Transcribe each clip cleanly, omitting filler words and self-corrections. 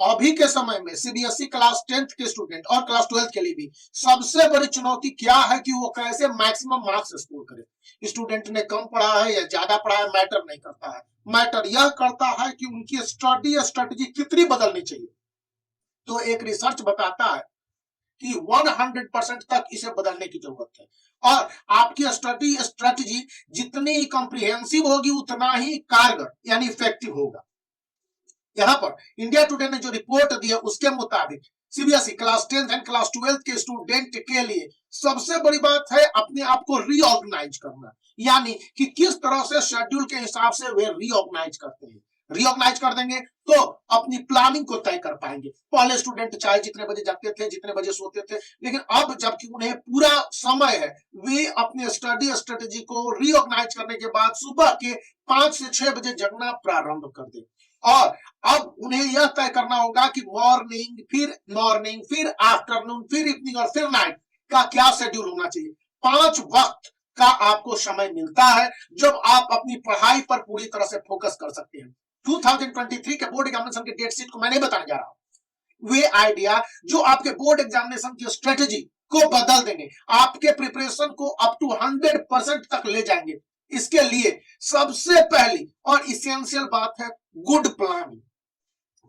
अभी के समय में सीबीएसई क्लास 10th के स्टूडेंट और क्लास 12th के लिए भी सबसे बड़ी चुनौती क्या है कि वो कैसे मैक्सिमम मार्क्स स्कोर करे। स्टूडेंट ने कम पढ़ा है या ज्यादा पढ़ा है मैटर नहीं करता है, मैटर यह करता है कि उनकी स्टडी स्ट्रेटजी कितनी बदलनी चाहिए। तो एक रिसर्च बताता है कि 100% तक इसे बदलने की जरूरत है और आपकी स्टडी स्ट्रेटजी जितनी कॉम्प्रिहेंसिव होगी उतना ही कारगर यानी इफेक्टिव होगा। यहां पर इंडिया टुडे ने जो रिपोर्ट दी है उसके मुताबिक CBSE class 10th and class 12th के स्टूडेंट के लिए सबसे बड़ी बात है अपने आप को रीऑर्गेनाइज करना, यानी कि किस तरह से शेड्यूल के हिसाब से वे रीऑर्गेनाइज करते हैं। रीऑर्गेनाइज कर देंगे तो अपनी प्लानिंग को तय कर पाएंगे। पहले स्टूडेंट चाहे जितने बजे जागते थे जितने बजे सोते थे, लेकिन अब जबकि उन्हें पूरा समय है वे अपने स्टडी स्ट्रेटेजी को रीऑर्गेनाइज करने के बाद सुबह के 5 से 6 बजे जगना प्रारंभ कर दें और अब उन्हें यह तय करना होगा कि मॉर्निंग फिर आफ्टरनून फिर इवनिंग और फिर नाइट का क्या शेड्यूल होना चाहिए। 5 वक्त का आपको समय मिलता है जब आप अपनी पढ़ाई पर पूरी तरह से फोकस कर सकते हैं। 2023 के बोर्ड एग्जामिनेशन के डेट शीट को मैं नहीं बताने जा रहा हूं, वे आइडिया जो आपके बोर्ड एग्जामिनेशन की स्ट्रेटेजी को बदल देंगे, आपके प्रिपरेशन को अप टू 100% तक ले जाएंगे। इसके लिए सबसे पहली और इसेंशियल बात है गुड प्लानिंग।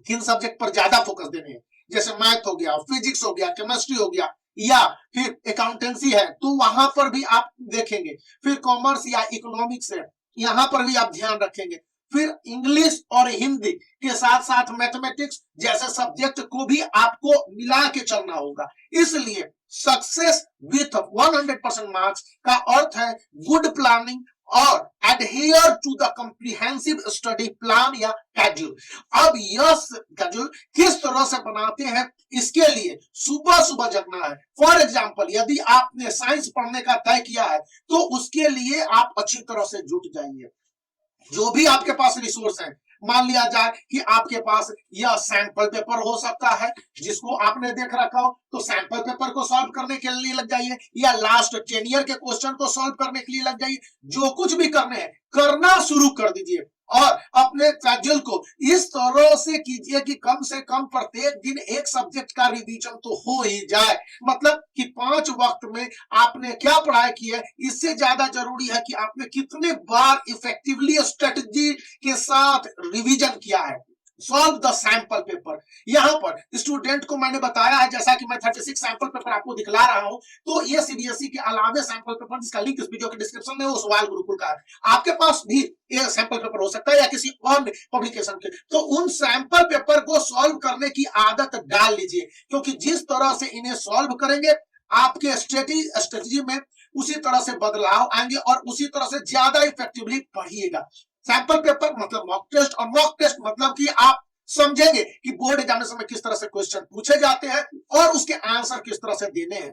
किन सब्जेक्ट पर ज्यादा फोकस देने हैं, जैसे मैथ हो गया, फिजिक्स हो गया, केमिस्ट्री हो गया या फिर अकाउंटेंसी है तो वहां पर भी आप देखेंगे, फिर कॉमर्स या इकोनॉमिक्स है यहां पर भी आप ध्यान रखेंगे, फिर इंग्लिश और हिंदी के साथ साथ मैथमेटिक्स जैसे सब्जेक्ट को भी आपको मिला के चलना होगा। इसलिए सक्सेस विथ 100% मार्क्स का अर्थ है गुड प्लानिंग और adhere to the comprehensive study plan या schedule। अब यह schedule किस तरह से बनाते हैं, इसके लिए सुबह सुबह जगना है। फॉर एग्जाम्पल यदि आपने साइंस पढ़ने का तय किया है तो उसके लिए आप अच्छी तरह से जुट जाइए। जो भी आपके पास रिसोर्स है, मान लिया जाए कि आपके पास यह सैंपल पेपर हो सकता है जिसको आपने देख रखा हो तो सैंपल पेपर को सॉल्व करने के लिए लग जाइए या लास्ट 10 ईयर के क्वेश्चन को सॉल्व करने के लिए लग जाइए। जो कुछ भी करने हैं करना शुरू कर दीजिए और अपने शेड्यूल को इस तरह से कीजिए कि कम से कम प्रत्येक दिन एक सब्जेक्ट का रिवीजन तो हो ही जाए। मतलब कि 5 वक्त में आपने क्या पढ़ाई की है, इससे ज्यादा जरूरी है कि आपने कितने बार इफेक्टिवली स्ट्रेटजी के साथ रिवीजन किया है। Solve the sample paper. यहां पर स्टूडेंट को मैंने बताया है, जैसा कि मैं 36 सैंपल पेपर आपको दिखला रहा हूं, तो ये सीबीएसई के अलावे सैंपल पेपर जिसका लिंक इस वीडियो के डिस्क्रिप्शन में वो सवाल गुरुकुल का है, आपके पास भी ये सैंपल पेपर हो सकता है या किसी और पब्लिकेशन के। तो उन सैंपल पेपर को सॉल्व करने की आदत डाल लीजिए, क्योंकि जिस तरह से इन्हें सॉल्व करेंगे आपके स्ट्रेटजी में उसी तरह से बदलाव आएंगे और उसी तरह से ज्यादा इफेक्टिवली पढ़िएगा। सैंपल पेपर मतलब मॉक टेस्ट और मॉक टेस्ट मतलब कि आप समझेंगे कि बोर्ड एग्जामिनेशन में किस तरह से क्वेश्चन पूछे जाते हैं और उसके आंसर किस तरह से देने हैं।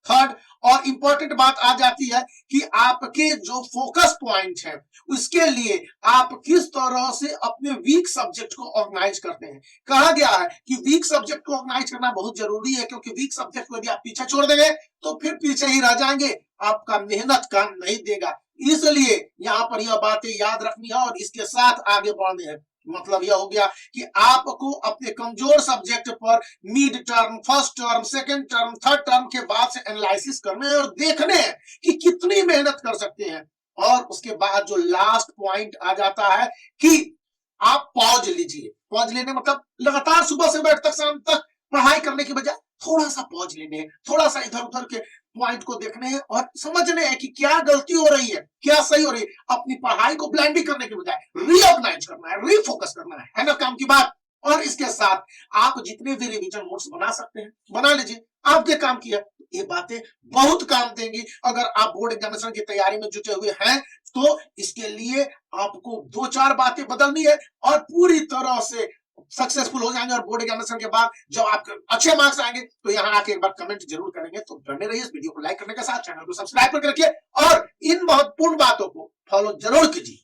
थर्ड और इंपॉर्टेंट बात आ जाती है कि आपके जो फोकस पॉइंट है उसके लिए आप किस तरह से अपने वीक सब्जेक्ट को ऑर्गेनाइज करते हैं। कहा गया है कि वीक सब्जेक्ट को ऑर्गेनाइज करना बहुत जरूरी है, क्योंकि वीक सब्जेक्ट को यदि आप पीछे छोड़ देंगे तो फिर पीछे ही रह जाएंगे, आपका मेहनत काम नहीं देगा। इसलिए यहां पर यह बातें याद रखनी है और इसके साथ आगे बढ़ने हैं। मतलब यह हो गया कि आपको अपने कमजोर सब्जेक्ट पर mid term, first term, second term, third term के बाद से एनालिसिस करने और देखने हैं कि कितनी मेहनत कर सकते हैं। और उसके बाद जो लास्ट पॉइंट आ जाता है कि आप पॉज लीजिए। पॉज लेने मतलब लगातार सुबह से बैठ तक शाम तक पढ़ाई करने की बजाय थोड़ा सा पॉज लेने हैं, थोड़ा सा इधर उधर के पॉइंट को देखने हैं और समझने हैं कि क्या गलती हो रही है, क्या सही हो रही है। अपनी पढ़ाई को ब्लाइंडली करने के बजाय रीऑर्गेनाइज करना है, रीफोकस करना है ना काम की बात। और इसके साथ आप जितने भी रिवीजन नोट्स बना सकते हैं बना लीजिए। आपके काम किया ये बातें बहुत काम देंगी। अगर आप बोर्ड एग्जामिनेशन की तैयारी में जुटे हुए हैं तो इसके लिए आपको 2-4 बातें बदलनी है और पूरी तरह से सक्सेसफुल हो जाएंगे। और बोर्ड एग्जामिनेशन के बाद जब आपके अच्छे मार्क्स आएंगे तो यहाँ आके एक बार कमेंट जरूर करेंगे। तो बने रहिए, इस वीडियो को लाइक करने के साथ चैनल को सब्सक्राइब करके रखिए और इन महत्वपूर्ण बातों को फॉलो जरूर कीजिए।